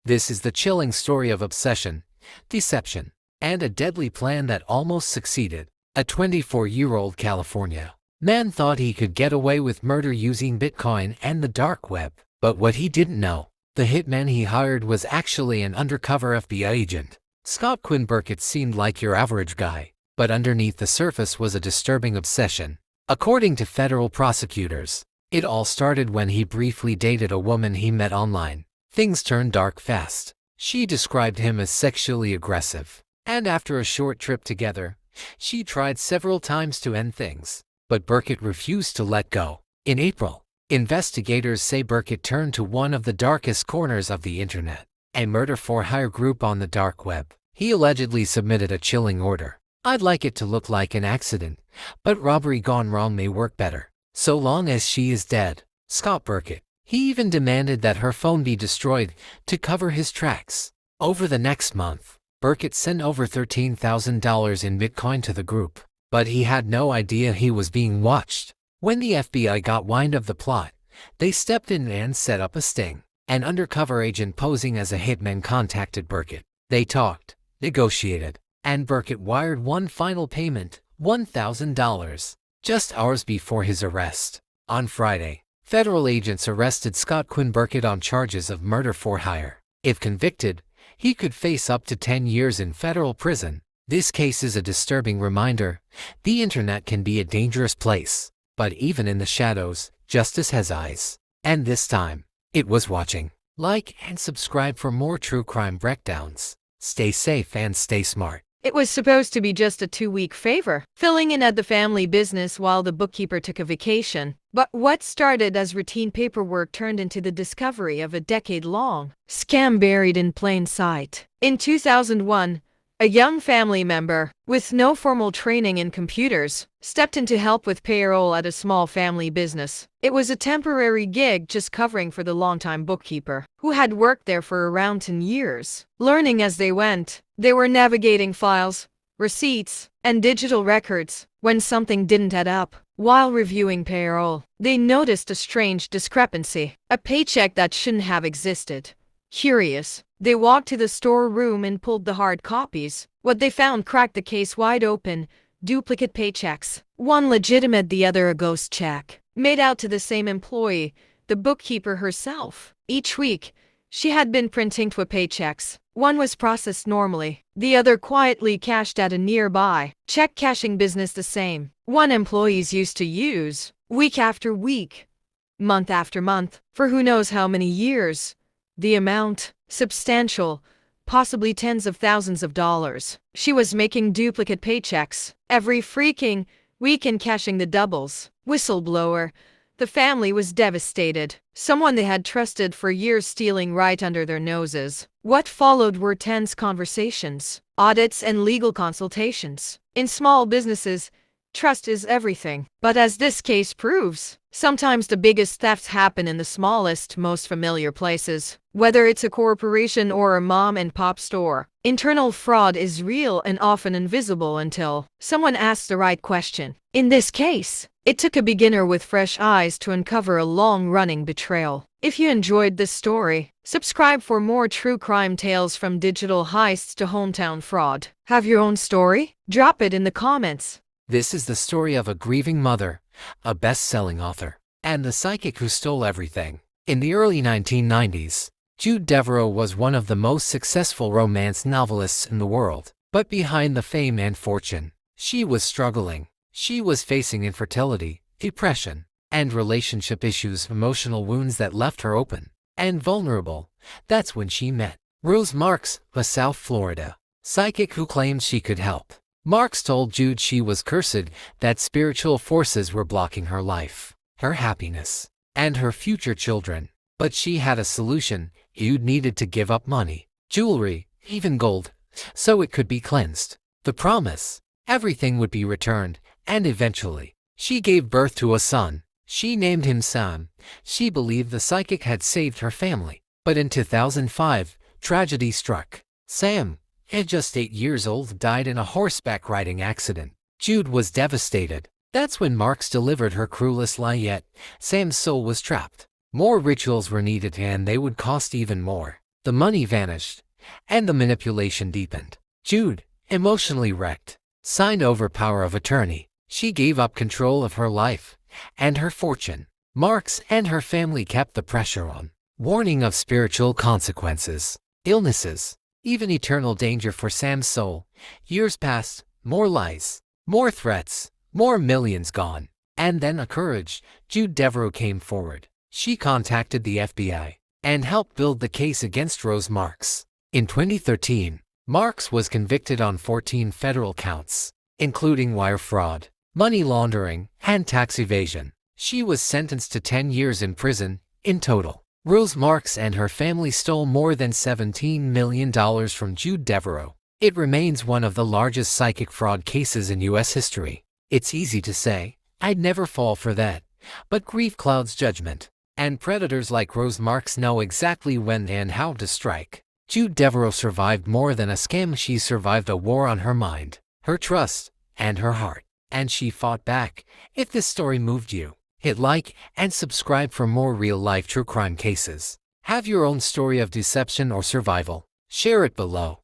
This is the chilling story of obsession, deception, and a deadly plan that almost succeeded. A 24-year-old California man thought he could get away with murder using Bitcoin and the dark web. But what he didn't know, the hitman he hired was actually an undercover FBI agent. Scott Quinn Burkett seemed like your average guy, but underneath the surface was a disturbing obsession. According to federal prosecutors, it all started when he briefly dated a woman he met online. Things turned dark fast. She described him as sexually aggressive, and after a short trip together, she tried several times to end things. But Burkett refused to let go. In April, investigators say Burkett turned to one of the darkest corners of the internet, a murder-for-hire group on the dark web. He allegedly submitted a chilling order. I'd like it to look like an accident, but robbery gone wrong may work better, so long as she is dead. Scott Burkett. He even demanded that her phone be destroyed to cover his tracks. Over the next month, Burkett sent over $13,000 in Bitcoin to the group, but he had no idea he was being watched. When the FBI got wind of the plot, they stepped in and set up a sting. An undercover agent posing as a hitman contacted Burkett. They talked, negotiated, and Burkett wired one final payment, $1,000, just hours before his arrest. On Friday, federal agents arrested Scott Quinn Burkett on charges of murder for hire. If convicted, he could face up to 10 years in federal prison. This case is a disturbing reminder. The internet can be a dangerous place, but even in the shadows, justice has eyes. And this time, it was watching. Like and subscribe for more true crime breakdowns. Stay safe and stay smart. It was supposed to be just a 2-week favor, filling in at the family business while the bookkeeper took a vacation. But what started as routine paperwork turned into the discovery of a decade-long scam buried in plain sight. In 2001, a young family member, with no formal training in computers, stepped in to help with payroll at a small family business. It was a temporary gig just covering for the longtime bookkeeper, who had worked there for around 10 years. Learning as they went, they were navigating files, receipts, and digital records when something didn't add up. While reviewing payroll, they noticed a strange discrepancy, a paycheck that shouldn't have existed. Curious, they walked to the storeroom and pulled the hard copies. What they found cracked the case wide open: duplicate paychecks, one legitimate, the other a ghost check, made out to the same employee, the bookkeeper herself. Each week, she had been printing two paychecks. One was processed normally, the other quietly cashed at a nearby check cashing business. The same one employees used to use, week after week, month after month, for who knows how many years. The amount, substantial, possibly tens of thousands of dollars. She was making duplicate paychecks every freaking week and cashing the doubles. Whistleblower. The family was devastated. Someone they had trusted for years stealing right under their noses. What followed were tense conversations, audits, and legal consultations. In small businesses, trust is everything. But as this case proves, sometimes the biggest thefts happen in the smallest, most familiar places. Whether it's a corporation or a mom-and-pop store, internal fraud is real and often invisible until someone asks the right question. In this case, it took a beginner with fresh eyes to uncover a long-running betrayal. If you enjoyed this story, subscribe for more true crime tales from digital heists to hometown fraud. Have your own story? Drop it in the comments. This is the story of a grieving mother, a best-selling author, and the psychic who stole everything. In the early 1990s, Jude Deveraux was one of the most successful romance novelists in the world. But behind the fame and fortune, she was struggling. She was facing infertility, depression, and relationship issues, emotional wounds that left her open and vulnerable. That's when she met Rose Marks, a South Florida psychic who claimed she could help. Marks told Jude she was cursed, that spiritual forces were blocking her life, her happiness, and her future children. But she had a solution. Jude needed to give up money, jewelry, even gold, so it could be cleansed. The promise: everything would be returned, and eventually, she gave birth to a son. She named him Sam. She believed the psychic had saved her family. But in 2005, tragedy struck. Sam, at just 8 years old, died in a horseback riding accident. Jude was devastated. That's when Marks delivered her cruelest lie yet. Sam's soul was trapped. More rituals were needed, and they would cost even more. The money vanished, and the manipulation deepened. Jude, emotionally wrecked, signed over power of attorney. She gave up control of her life and her fortune. Marks and her family kept the pressure on, warning of spiritual consequences, illnesses, even eternal danger for Sam's soul. Years passed, more lies, more threats, more millions gone. And then a courage, Jude Devereaux came forward. She contacted the FBI and helped build the case against Rose Marks. In 2013, Marks was convicted on 14 federal counts, including wire fraud, money laundering, and tax evasion. She was sentenced to 10 years in prison in total. Rose Marks and her family stole more than $17 million from Jude Devereaux. It remains one of the largest psychic fraud cases in U.S. history. It's easy to say, "I'd never fall for that," but grief clouds judgment, and predators like Rose Marks know exactly when and how to strike. Jude Devereaux survived more than a scam. She survived a war on her mind, her trust, and her heart. And she fought back. If this story moved you, hit like and subscribe for more real-life true crime cases. Have your own story of deception or survival? Share it below.